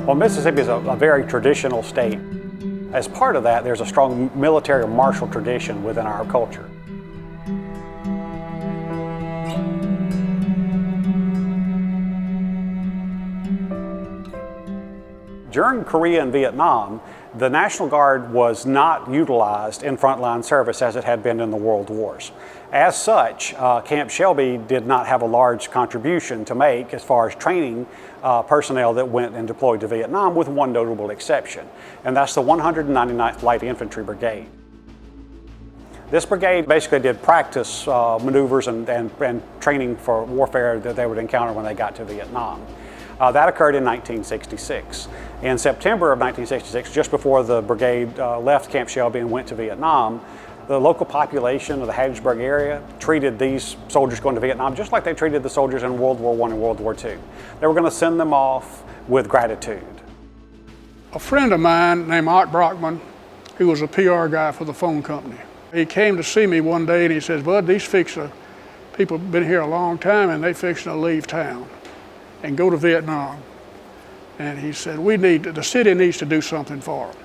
Well, Mississippi is a very traditional state. As part of that, there's a strong military or martial tradition within our culture. During Korea and Vietnam, the National Guard was not utilized in frontline service as it had been in the World Wars. As such, Camp Shelby did not have a large contribution to make as far as training personnel that went and deployed to Vietnam, with one notable exception, and that's the 199th Light Infantry Brigade. This brigade basically did practice maneuvers and training for warfare that they would encounter when they got to Vietnam. That occurred in 1966. In September of 1966, just before the brigade left Camp Shelby and went to Vietnam, the local population of the Hattiesburg area treated these soldiers going to Vietnam just like they treated the soldiers in World War I and World War II. They were going to send them off with gratitude. A friend of mine named Art Brockman, who was a PR guy for the phone company, he came to see me one day and he says, "Bud, these people have been here a long time and they fixing to leave town and go to Vietnam." And he said, the city needs to do something for them.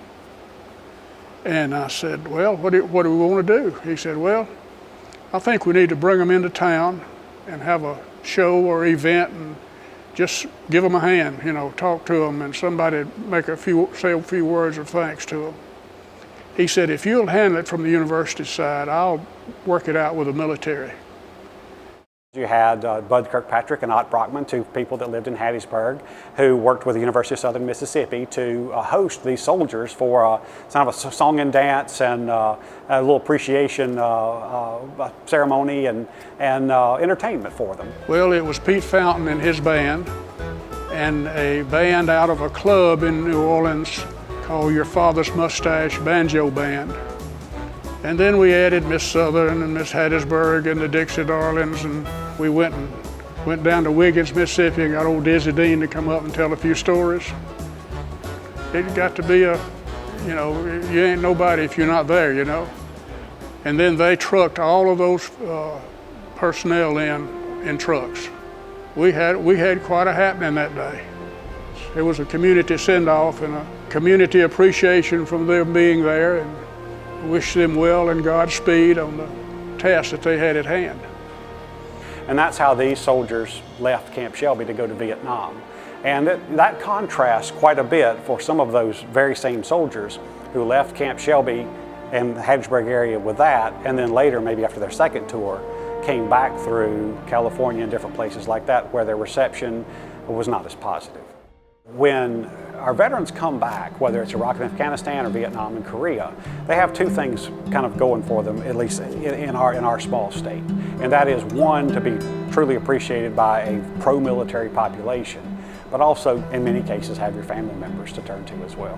And I said, "Well, what do we want to do?" He said, "Well, I think we need to bring them into town and have a show or event and just give them a hand, talk to them, and somebody say a few words of thanks to them." He said, "If you'll handle it from the university side, I'll work it out with the military." You had Bud Kirkpatrick and Ott Brockman, two people that lived in Hattiesburg, who worked with the University of Southern Mississippi to host these soldiers for kind of a song and dance and a little appreciation ceremony and entertainment for them. Well, it was Pete Fountain and his band, and a band out of a club in New Orleans called Your Father's Mustache Banjo Band. And then we added Miss Southern and Miss Hattiesburg and the Dixie Darlings, and we went down to Wiggins, Mississippi, and got old Dizzy Dean to come up and tell a few stories. It got to be you ain't nobody if you're not there, And then they trucked all of those personnel in trucks. We had quite a happening that day. It was a community send-off and a community appreciation from them being there, and wish them well and Godspeed on the task that they had at hand. And that's how these soldiers left Camp Shelby to go to Vietnam. And that contrasts quite a bit for some of those very same soldiers who left Camp Shelby and the Hattiesburg area with that, and then later, maybe after their second tour, came back through California and different places like that where their reception was not as positive. When our veterans come back, whether it's Iraq and Afghanistan or Vietnam and Korea, they have two things kind of going for them, at least in our small state. And that is, one, to be truly appreciated by a pro-military population, but also in many cases have your family members to turn to as well.